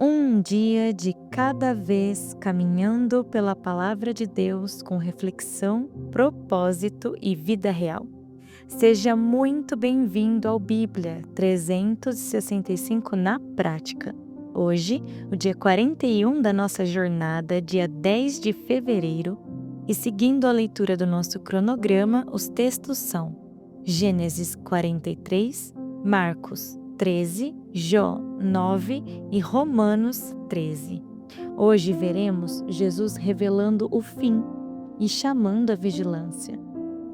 Um dia de cada vez caminhando pela palavra de Deus com reflexão, propósito e vida real. Seja muito bem-vindo ao Bíblia 365 na prática. Hoje, o dia 41 da nossa jornada, dia 10 de fevereiro, e seguindo a leitura do nosso cronograma, os textos são Gênesis 43, Marcos 13, Jó 9 e Romanos 13. Hoje veremos Jesus revelando o fim e chamando a vigilância.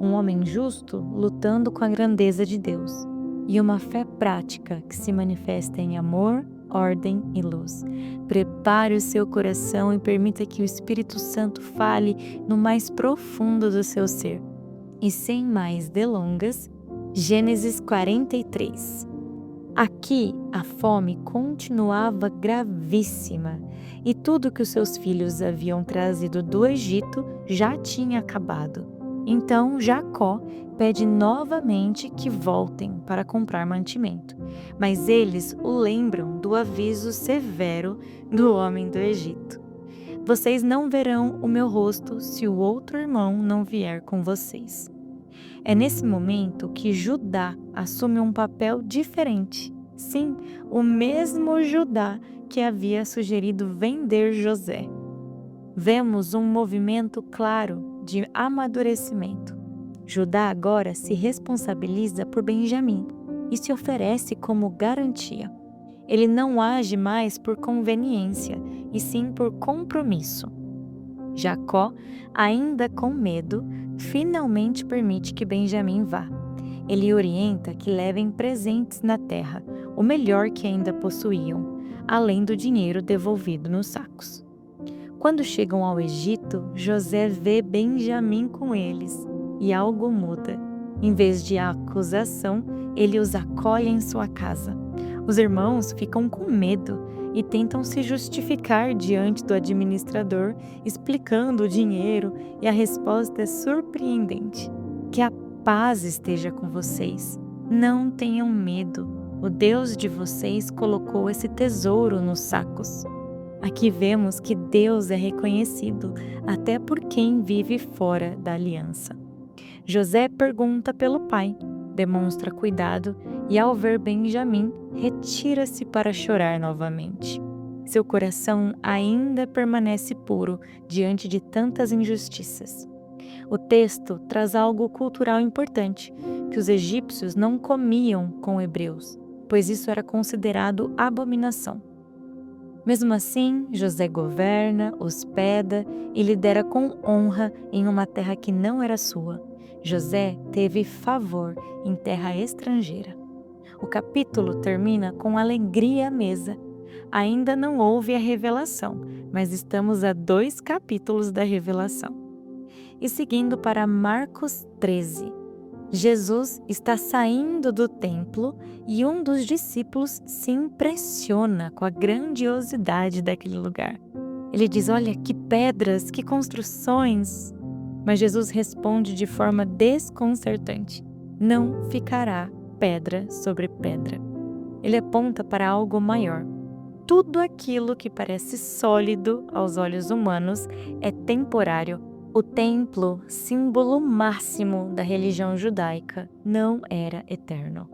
Um homem justo lutando com a grandeza de Deus e uma fé prática que se manifesta em amor, ordem e luz. Prepare o seu coração e permita que o Espírito Santo fale no mais profundo do seu ser. E sem mais delongas, Gênesis 43. Aqui a fome continuava gravíssima e tudo que os seus filhos haviam trazido do Egito já tinha acabado. Então Jacó pede novamente que voltem para comprar mantimento, mas eles o lembram do aviso severo do homem do Egito. Vocês não verão o meu rosto se o outro irmão não vier com vocês. É nesse momento que Judá assume um papel diferente. Sim, o mesmo Judá que havia sugerido vender José. Vemos um movimento claro de amadurecimento. Judá agora se responsabiliza por Benjamim e se oferece como garantia. Ele não age mais por conveniência, e sim por compromisso. Jacó, ainda com medo, finalmente permite que Benjamim vá. Ele orienta que levem presentes na terra, o melhor que ainda possuíam, além do dinheiro devolvido nos sacos. Quando chegam ao Egito, José vê Benjamim com eles e algo muda. Em vez de acusação, ele os acolhe em sua casa. Os irmãos ficam com medo e tentam se justificar diante do administrador, explicando o dinheiro, e a resposta é surpreendente. Que a paz esteja com vocês. Não tenham medo. O Deus de vocês colocou esse tesouro nos sacos. Aqui vemos que Deus é reconhecido até por quem vive fora da aliança. José pergunta pelo pai, demonstra cuidado e, ao ver Benjamim, retira-se para chorar novamente. Seu coração ainda permanece puro diante de tantas injustiças. O texto traz algo cultural importante, que os egípcios não comiam com hebreus, pois isso era considerado abominação. Mesmo assim, José governa, hospeda e lidera com honra em uma terra que não era sua. José teve favor em terra estrangeira. O capítulo termina com alegria à mesa. Ainda não houve a revelação, mas estamos a 2 capítulos da revelação. E seguindo para Marcos 13, Jesus está saindo do templo e um dos discípulos se impressiona com a grandiosidade daquele lugar. Ele diz: olha, que pedras, que construções! Mas Jesus responde de forma desconcertante: não ficará pedra sobre pedra. Ele aponta para algo maior. Tudo aquilo que parece sólido aos olhos humanos é temporário. O templo, símbolo máximo da religião judaica, não era eterno.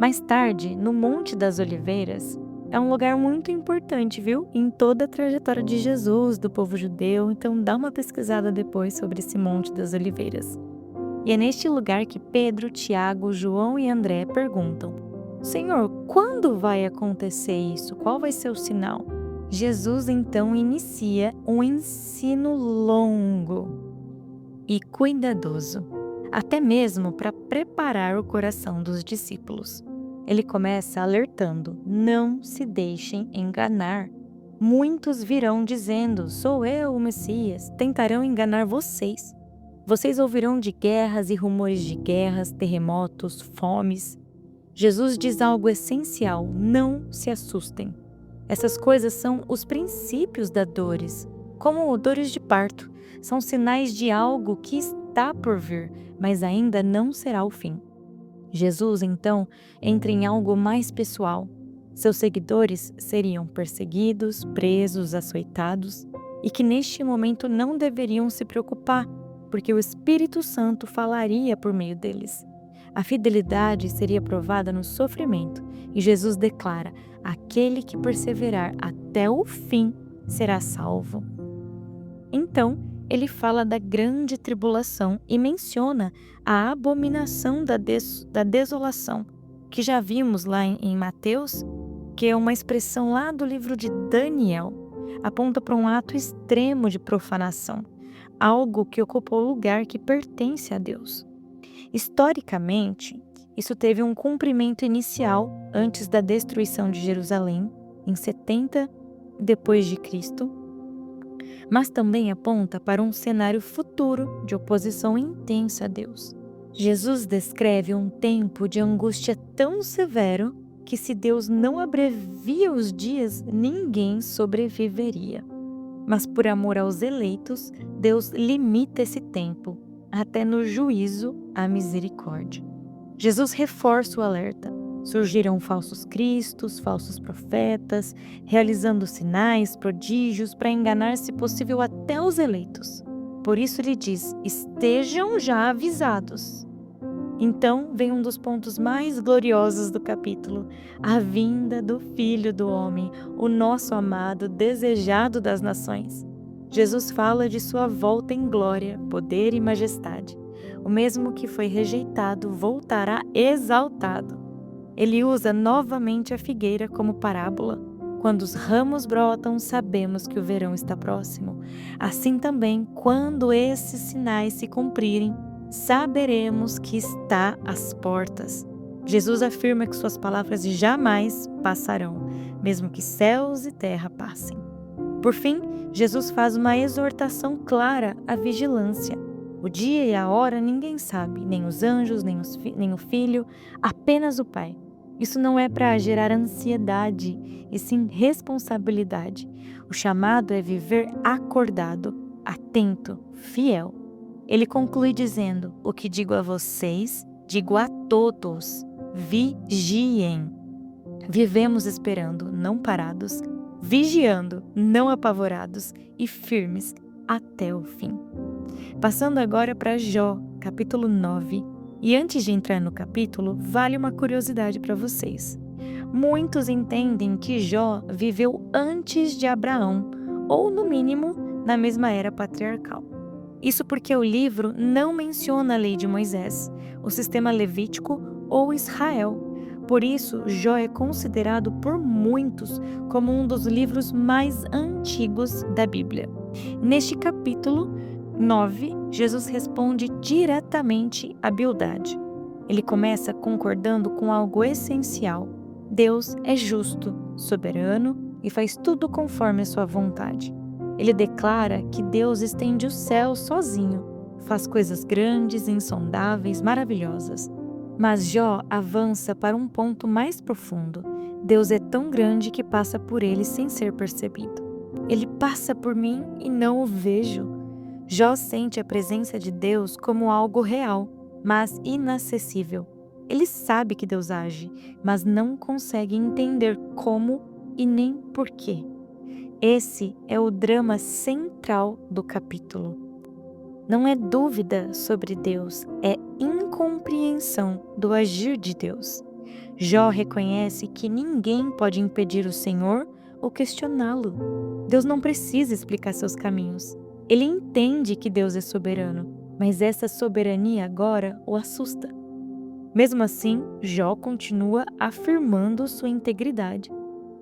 Mais tarde, no Monte das Oliveiras, é um lugar muito importante, viu? Em toda a trajetória de Jesus, do povo judeu, então dá uma pesquisada depois sobre esse Monte das Oliveiras. E é neste lugar que Pedro, Tiago, João e André perguntam: Senhor, quando vai acontecer isso? Qual vai ser o sinal? Jesus então inicia um ensino longo e cuidadoso, até mesmo para preparar o coração dos discípulos. Ele começa alertando: não se deixem enganar. Muitos virão dizendo: sou eu o Messias. Tentarão enganar vocês. Vocês ouvirão de guerras e rumores de guerras, terremotos, fomes. Jesus diz algo essencial: não se assustem. Essas coisas são os princípios das dores, como dores de parto. São sinais de algo que está por vir, mas ainda não será o fim. Jesus, então, entra em algo mais pessoal. Seus seguidores seriam perseguidos, presos, açoitados e que neste momento não deveriam se preocupar, porque o Espírito Santo falaria por meio deles. A fidelidade seria provada no sofrimento e Jesus declara: aquele que perseverar até o fim será salvo. Então, ele fala da grande tribulação e menciona a abominação da desolação, que já vimos lá em Mateus, que é uma expressão lá do livro de Daniel, aponta para um ato extremo de profanação, algo que ocupou o lugar que pertence a Deus. Historicamente, isso teve um cumprimento inicial antes da destruição de Jerusalém, em 70 depois de Cristo, mas também aponta para um cenário futuro de oposição intensa a Deus. Jesus descreve um tempo de angústia tão severo que, se Deus não abrevia os dias, ninguém sobreviveria. Mas por amor aos eleitos, Deus limita esse tempo, até no juízo à misericórdia. Jesus reforça o alerta. Surgiram falsos cristos, falsos profetas, realizando sinais, prodígios, para enganar, se possível, até os eleitos. Por isso ele diz: estejam já avisados. Então vem um dos pontos mais gloriosos do capítulo, a vinda do Filho do Homem, o nosso amado, desejado das nações. Jesus fala de sua volta em glória, poder e majestade. O mesmo que foi rejeitado voltará exaltado. Ele usa novamente a figueira como parábola. Quando os ramos brotam, sabemos que o verão está próximo. Assim também, quando esses sinais se cumprirem, saberemos que está às portas. Jesus afirma que suas palavras jamais passarão, mesmo que céus e terra passem. Por fim, Jesus faz uma exortação clara à vigilância. O dia e a hora ninguém sabe, nem os anjos, nem o Filho, apenas o Pai. Isso não é para gerar ansiedade, e sim responsabilidade. O chamado é viver acordado, atento, fiel. Ele conclui dizendo: o que digo a vocês, digo a todos, vigiem. Vivemos esperando, não parados, vigiando, não apavorados e firmes até o fim. Passando agora para Jó, capítulo 9. E antes de entrar no capítulo, vale uma curiosidade para vocês. Muitos entendem que Jó viveu antes de Abraão, ou no mínimo, na mesma era patriarcal. Isso porque o livro não menciona a lei de Moisés, o sistema levítico ou Israel. Por isso, Jó é considerado por muitos como um dos livros mais antigos da Bíblia. Neste capítulo 9, Jesus responde diretamente a Bildade. Ele começa concordando com algo essencial. Deus é justo, soberano e faz tudo conforme a sua vontade. Ele declara que Deus estende o céu sozinho, faz coisas grandes, insondáveis, maravilhosas. Mas Jó avança para um ponto mais profundo. Deus é tão grande que passa por ele sem ser percebido. Ele passa por mim e não o vejo. Jó sente a presença de Deus como algo real, mas inacessível. Ele sabe que Deus age, mas não consegue entender como e nem porquê. Esse é o drama central do capítulo. Não é dúvida sobre Deus, é incompreensão do agir de Deus. Jó reconhece que ninguém pode impedir o Senhor ou questioná-lo. Deus não precisa explicar seus caminhos. Ele entende que Deus é soberano, mas essa soberania agora o assusta. Mesmo assim, Jó continua afirmando sua integridade.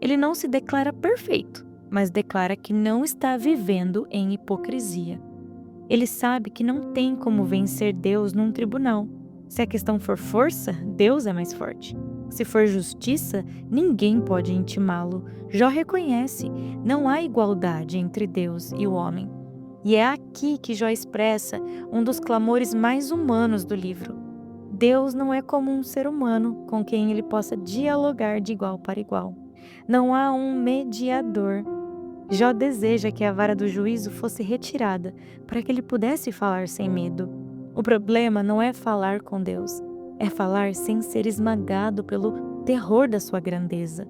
Ele não se declara perfeito, mas declara que não está vivendo em hipocrisia. Ele sabe que não tem como vencer Deus num tribunal. Se a questão for força, Deus é mais forte. Se for justiça, ninguém pode intimá-lo. Jó reconhece, não há igualdade entre Deus e o homem. E é aqui que Jó expressa um dos clamores mais humanos do livro. Deus não é como um ser humano com quem ele possa dialogar de igual para igual. Não há um mediador. Jó deseja que a vara do juízo fosse retirada para que ele pudesse falar sem medo. O problema não é falar com Deus, é falar sem ser esmagado pelo terror da sua grandeza.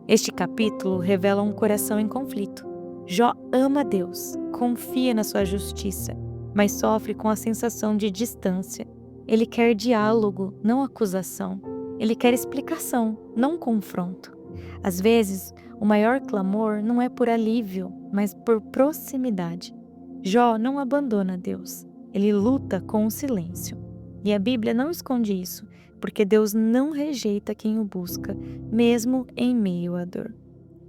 Este capítulo revela um coração em conflito. Jó ama Deus, confia na sua justiça, mas sofre com a sensação de distância. Ele quer diálogo, não acusação. Ele quer explicação, não confronto. Às vezes, o maior clamor não é por alívio, mas por proximidade. Jó não abandona Deus, ele luta com o silêncio. E a Bíblia não esconde isso, porque Deus não rejeita quem o busca, mesmo em meio à dor.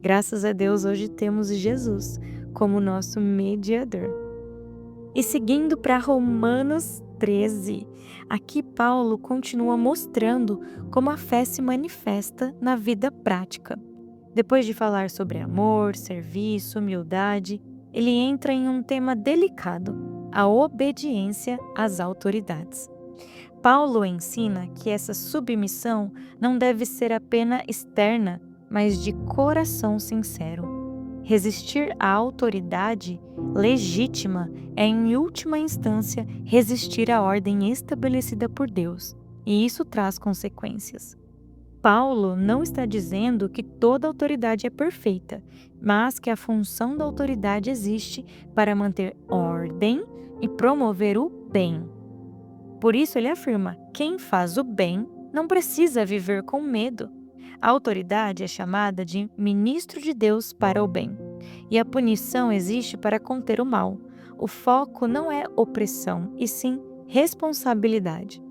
Graças a Deus, hoje temos Jesus como nosso mediador. E seguindo para Romanos 13, aqui Paulo continua mostrando como a fé se manifesta na vida prática. Depois de falar sobre amor, serviço, humildade, ele entra em um tema delicado, a obediência às autoridades. Paulo ensina que essa submissão não deve ser apenas externa, mas de coração sincero. Resistir à autoridade legítima é, em última instância, resistir à ordem estabelecida por Deus, e isso traz consequências. Paulo não está dizendo que toda autoridade é perfeita, mas que a função da autoridade existe para manter ordem e promover o bem. Por isso ele afirma: quem faz o bem não precisa viver com medo. A autoridade é chamada de ministro de Deus para o bem, e a punição existe para conter o mal. O foco não é opressão, e sim responsabilidade.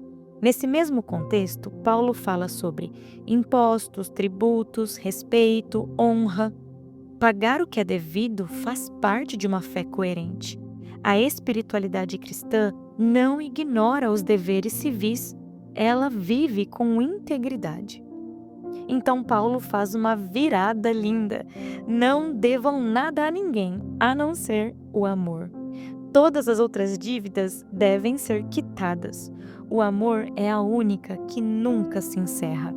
Nesse mesmo contexto, Paulo fala sobre impostos, tributos, respeito, honra. Pagar o que é devido faz parte de uma fé coerente. A espiritualidade cristã não ignora os deveres civis, ela vive com integridade. Então Paulo faz uma virada linda. Não devam nada a ninguém, a não ser o amor. Todas as outras dívidas devem ser quitadas. O amor é a única que nunca se encerra.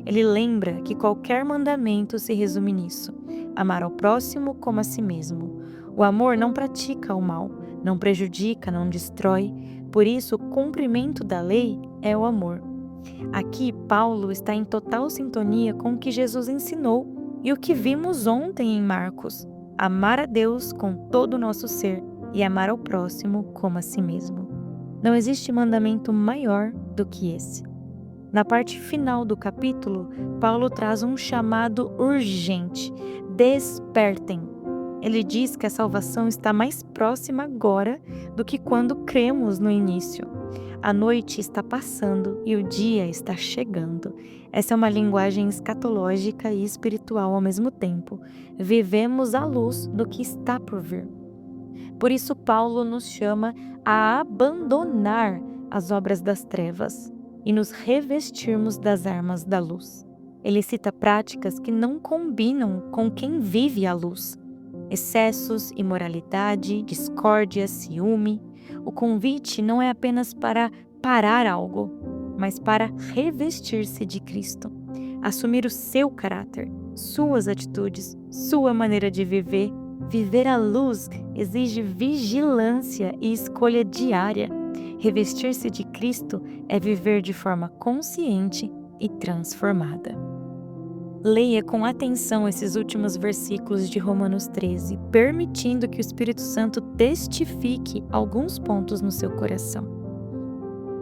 Ele lembra que qualquer mandamento se resume nisso: amar ao próximo como a si mesmo. O amor não pratica o mal, não prejudica, não destrói. Por isso, o cumprimento da lei é o amor. Aqui, Paulo está em total sintonia com o que Jesus ensinou e o que vimos ontem em Marcos: amar a Deus com todo o nosso ser e amar ao próximo como a si mesmo. Não existe mandamento maior do que esse. Na parte final do capítulo, Paulo traz um chamado urgente: despertem. Ele diz que a salvação está mais próxima agora do que quando cremos no início. A noite está passando e o dia está chegando. Essa é uma linguagem escatológica e espiritual ao mesmo tempo. Vivemos à luz do que está por vir. Por isso, Paulo nos chama a abandonar as obras das trevas e nos revestirmos das armas da luz. Ele cita práticas que não combinam com quem vive a luz: excessos, imoralidade, discórdia, ciúme. O convite não é apenas para parar algo, mas para revestir-se de Cristo, assumir o seu caráter, suas atitudes, sua maneira de viver. Viver à luz exige vigilância e escolha diária. Revestir-se de Cristo é viver de forma consciente e transformada. Leia com atenção esses últimos versículos de Romanos 13, permitindo que o Espírito Santo testifique alguns pontos no seu coração.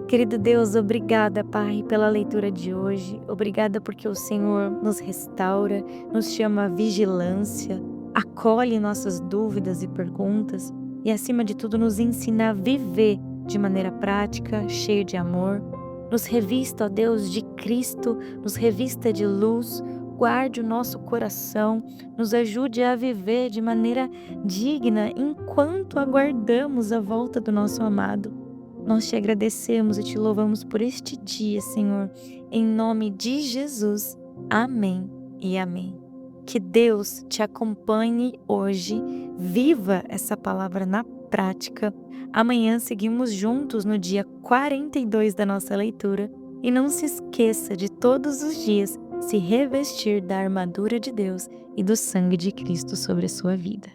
Querido Deus, obrigada, Pai, pela leitura de hoje. Obrigada porque o Senhor nos restaura, nos chama à vigilância, acolhe nossas dúvidas e perguntas e, acima de tudo, nos ensina a viver de maneira prática, cheia de amor. Nos revista, ó Deus, de Cristo, nos revista de luz. Guarde o nosso coração, nos ajude a viver de maneira digna enquanto aguardamos a volta do nosso amado. Nós te agradecemos e te louvamos por este dia, Senhor. Em nome de Jesus. Amém e amém. Que Deus te acompanhe hoje. Viva essa palavra na prática. Amanhã seguimos juntos no dia 42 da nossa leitura. E não se esqueça de todos os dias se revestir da armadura de Deus e do sangue de Cristo sobre a sua vida.